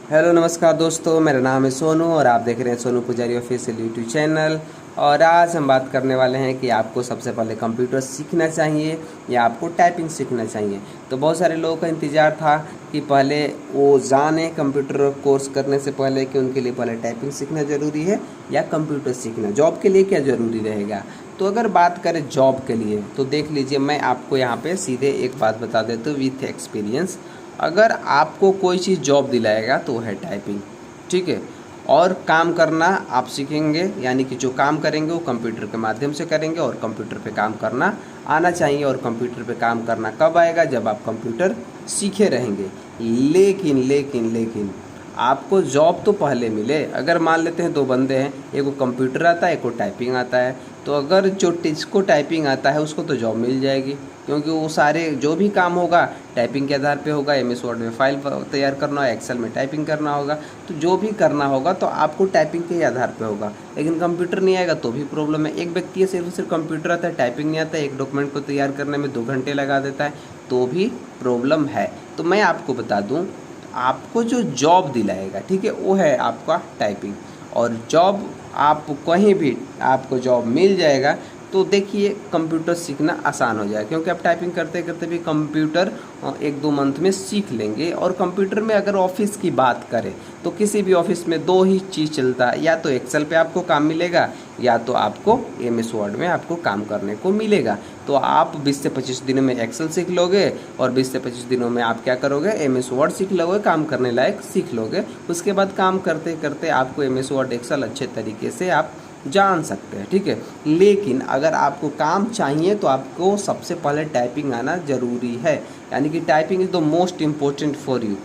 Hello नमस्कार दोस्तों, मेरा नाम है सोनू और आप देख रहे हैं सोनू पुजारी ऑफिशियल यूट्यूब चैनल। और आज हम बात करने वाले हैं कि आपको सबसे पहले कंप्यूटर सीखना चाहिए या आपको टाइपिंग सीखना चाहिए। तो बहुत सारे लोगों का इंतज़ार था कि पहले वो जाने कंप्यूटर कोर्स करने से पहले कि उनके लिए पहले टाइपिंग सीखना ज़रूरी है या कंप्यूटर सीखना जॉब के लिए क्या ज़रूरी रहेगा। तो अगर बात करें जॉब के लिए तो देख लीजिए, मैं आपको यहाँ पे सीधे एक बात बता देता हूँ विथ एक्सपीरियंस। अगर आपको कोई चीज़ जॉब दिलाएगा तो है टाइपिंग, ठीक है। और काम करना आप सीखेंगे, यानी कि जो काम करेंगे वो कंप्यूटर के माध्यम से करेंगे और कंप्यूटर पे काम करना आना चाहिए। और कंप्यूटर पे काम करना कब आएगा? जब आप कंप्यूटर सीखे रहेंगे। लेकिन लेकिन लेकिन आपको जॉब तो पहले मिले। अगर मान लेते हैं दो बंदे हैं, एक को कंप्यूटर आता है, एक को टाइपिंग आता है, तो अगर जिसको टाइपिंग आता है उसको तो जॉब मिल जाएगी, क्योंकि वो सारे जो भी काम होगा टाइपिंग के आधार पे होगा। एमएस वर्ड में फाइल तैयार करना होगा, एक्सेल में टाइपिंग करना होगा, तो जो भी करना होगा तो आपको टाइपिंग के ही आधार पे होगा। लेकिन कंप्यूटर नहीं आएगा तो भी प्रॉब्लम है। एक व्यक्ति है सिर्फ कंप्यूटर आता है, टाइपिंग नहीं आता है, एक डॉक्यूमेंट को तैयार करने में 2 घंटे लगा देता है, तो भी प्रॉब्लम है। तो मैं आपको बता दूँ, आपको जो जॉब दिलाएगा, ठीक है, वो है आपका टाइपिंग। और जॉब आप कहीं भी आपको जॉब मिल जाएगा तो देखिए कंप्यूटर सीखना आसान हो जाएगा, क्योंकि आप टाइपिंग करते करते भी कंप्यूटर 1-2 मंथ में सीख लेंगे। और कंप्यूटर में अगर ऑफिस की बात करें तो किसी भी ऑफिस में 2 ही चीज़ चलता है, या तो एक्सेल पे आपको काम मिलेगा या तो आपको एमएस वर्ड में आपको काम करने को मिलेगा। तो आप 20 से 25 दिनों में एक्सेल सीख लोगे और 20 से 25 दिनों में आप क्या करोगे? एमएस वर्ड सीख लोगे, काम करने लायक सीख लोगे। उसके बाद काम करते करते आपको एमएस वर्ड एक्सेल अच्छे तरीके से आप जान सकते हैं, ठीक है। लेकिन अगर आपको काम चाहिए तो आपको सबसे पहले टाइपिंग आना ज़रूरी है, यानी कि typing is the most important for you.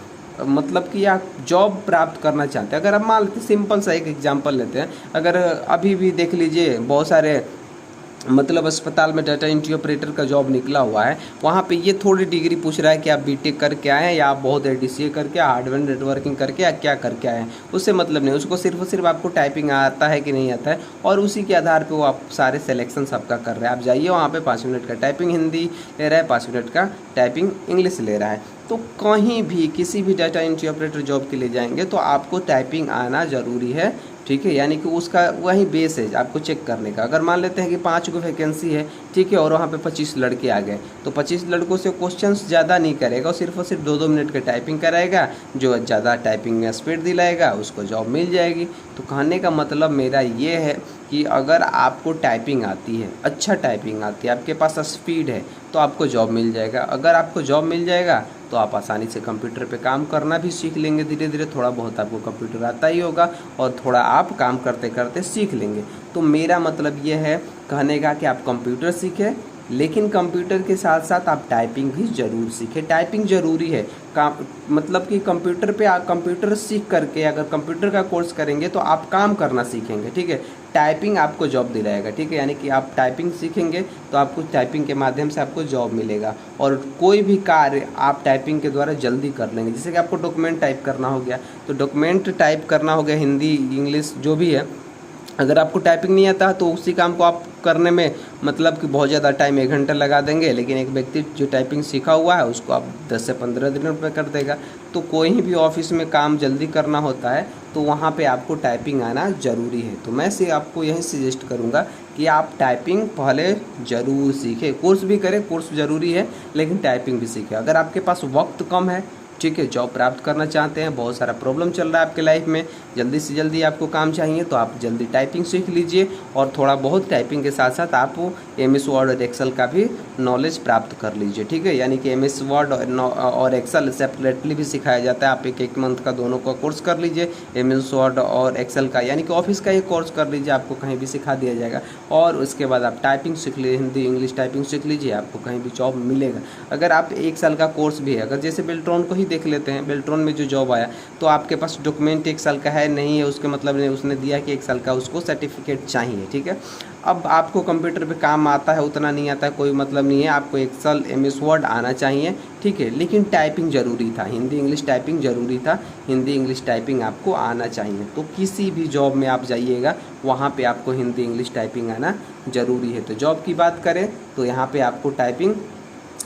मतलब कि आप जॉब प्राप्त करना चाहते हैं। अगर आप मान लेते, सिंपल सा एक एग्जांपल लेते हैं, अगर अभी भी देख लीजिए बहुत सारे मतलब अस्पताल में डाटा एंट्री ऑपरेटर का जॉब निकला हुआ है, वहाँ पे ये थोड़ी डिग्री पूछ रहा है कि आप बीटेक करके आए हैं या आप बहुत एडीसीए करके, हार्डवेयर नेटवर्किंग करके या क्या करके आए हैं। उससे मतलब नहीं, उसको सिर्फ और सिर्फ आपको टाइपिंग आता है कि नहीं आता है, और उसी के आधार पे वो आप सारे सिलेक्शन सबका कर रहे हैं। आप जाइए वहाँ पे 5 मिनट का टाइपिंग हिंदी ले रहा है, 5 मिनट का टाइपिंग इंग्लिश ले रहा है। तो कहीं भी किसी भी डाटा एंट्री ऑपरेटर जॉब के लिए जाएंगे तो आपको टाइपिंग आना ज़रूरी है, ठीक है। यानी कि उसका वही बेस है आपको चेक करने का। अगर मान लेते हैं कि 5 को वैकेंसी है, ठीक है, और वहाँ पे 25 लड़के आ गए, तो 25 लड़कों से क्वेश्चंस ज़्यादा नहीं करेगा, और सिर्फ 2-2 मिनट का टाइपिंग कराएगा। जो ज़्यादा टाइपिंग में स्पीड दिलाएगा उसको जॉब मिल जाएगी। तो कहने का मतलब मेरा ये है कि अगर आपको टाइपिंग आती है, अच्छा टाइपिंग आती है, आपके पास स्पीड है, तो आपको जॉब मिल जाएगा। अगर आपको जॉब मिल जाएगा तो आप आसानी से कंप्यूटर पे काम करना भी सीख लेंगे। धीरे धीरे थोड़ा बहुत आपको कंप्यूटर आता ही होगा और थोड़ा आप काम करते करते सीख लेंगे। तो मेरा मतलब ये है कहने का कि आप कंप्यूटर सीखें, लेकिन कंप्यूटर के साथ साथ आप टाइपिंग भी ज़रूर सीखें। टाइपिंग ज़रूरी है। काम मतलब कि कंप्यूटर पे आप कंप्यूटर सीख करके अगर कंप्यूटर का कोर्स करेंगे तो आप काम करना सीखेंगे, ठीक है। टाइपिंग आपको जॉब दिलाएगा, ठीक है। यानी कि आप टाइपिंग सीखेंगे तो आपको टाइपिंग के माध्यम से आपको जॉब मिलेगा। और कोई भी कार्य आप टाइपिंग के द्वारा जल्दी कर लेंगे। जैसे कि आपको डॉक्यूमेंट टाइप करना हो गया, तो डॉक्यूमेंट टाइप करना हो गया, हिंदी इंग्लिश जो भी है, अगर आपको टाइपिंग नहीं आता तो उसी काम को आप करने में मतलब कि बहुत ज़्यादा टाइम 1 घंटा लगा देंगे। लेकिन एक व्यक्ति जो टाइपिंग सीखा हुआ है उसको आप 10 से 15 दिनों में कर देगा। तो कोई भी ऑफिस में काम जल्दी करना होता है तो वहाँ पे आपको टाइपिंग आना ज़रूरी है। तो मैं से आपको यही सजेस्ट करूँगा कि आप टाइपिंग पहले ज़रूर सीखें। कोर्स भी करें, कोर्स ज़रूरी है, लेकिन टाइपिंग भी सीखें। अगर आपके पास वक्त कम है, ठीक है, जॉब प्राप्त करना चाहते हैं, बहुत सारा प्रॉब्लम चल रहा है आपके लाइफ में, जल्दी से जल्दी आपको काम चाहिए, तो आप जल्दी टाइपिंग सीख लीजिए। और थोड़ा बहुत टाइपिंग के साथ साथ आप एमएस वर्ड और एक्सेल का भी नॉलेज प्राप्त कर लीजिए, ठीक है। यानी कि एमएस वर्ड और एक्सेल सेपरेटली भी सिखाया जाता है। आप 1-1 मंथ का दोनों का कोर्स कर लीजिए, एमएस वर्ड और एक्सेल का, यानी कि ऑफिस का ही कोर्स कर लीजिए, आपको कहीं भी सिखा दिया जाएगा। और उसके बाद आप टाइपिंग सीख लीजिए, हिंदी इंग्लिश टाइपिंग सीख लीजिए, आपको कहीं भी जॉब मिलेगा। अगर आप 1 साल का कोर्स भी है, अगर जैसे बेल्ट्रॉन को ही देख लेते हैं, बेल्ट्रॉन में जो जॉब आया तो आपके पास डॉक्यूमेंट 1 साल का है नहीं है, उसके मतलब नहीं, उसने दिया कि 1 साल का उसको सर्टिफिकेट चाहिए, ठीक है। अब आपको कंप्यूटर पे काम आता है, उतना नहीं आता है, कोई मतलब नहीं है, आपको एक्सेल एमएस वर्ड आना चाहिए, ठीक है। लेकिन टाइपिंग ज़रूरी था, हिंदी इंग्लिश टाइपिंग ज़रूरी था, हिंदी इंग्लिश टाइपिंग आपको आना चाहिए। तो किसी भी जॉब में आप जाइएगा वहाँ पे आपको हिंदी इंग्लिश टाइपिंग आना ज़रूरी है। तो जॉब की बात करें तो यहाँ पे आपको टाइपिंग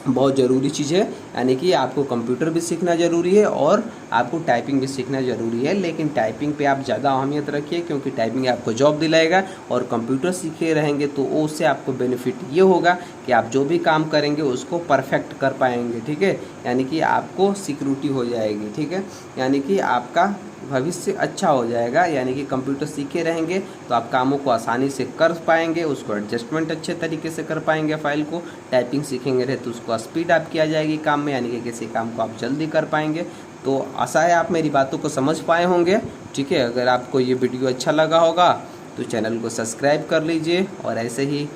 बहुत ज़रूरी चीज़ है। यानी कि आपको कंप्यूटर भी सीखना ज़रूरी है और आपको टाइपिंग भी सीखना ज़रूरी है, लेकिन टाइपिंग पे आप ज़्यादा अहमियत रखिए क्योंकि टाइपिंग आपको जॉब दिलाएगा। और कंप्यूटर सीखे रहेंगे तो उससे आपको बेनिफिट ये होगा कि आप जो भी काम करेंगे उसको परफेक्ट कर पाएंगे, ठीक है। यानी कि आपको सिक्योरिटी हो जाएगी, ठीक है, यानी कि आपका भविष्य अच्छा हो जाएगा। यानी कि कंप्यूटर सीखे रहेंगे तो आप कामों को आसानी से कर पाएंगे, उसको एडजस्टमेंट अच्छे तरीके से कर पाएंगे फाइल को। टाइपिंग सीखेंगे रहे तो उसको स्पीड आप किया जाएगी काम में, यानी कि किसी काम को आप जल्दी कर पाएंगे। तो आशा है आप मेरी बातों को समझ पाए होंगे, ठीक है। अगर आपको ये वीडियो अच्छा लगा होगा तो चैनल को सब्सक्राइब कर लीजिए और ऐसे ही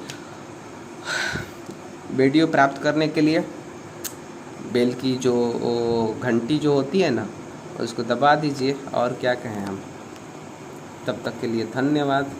वीडियो प्राप्त करने के लिए बेल की जो घंटी जो होती है ना उसको दबा दीजिए। और क्या कहें हम, तब तक के लिए धन्यवाद।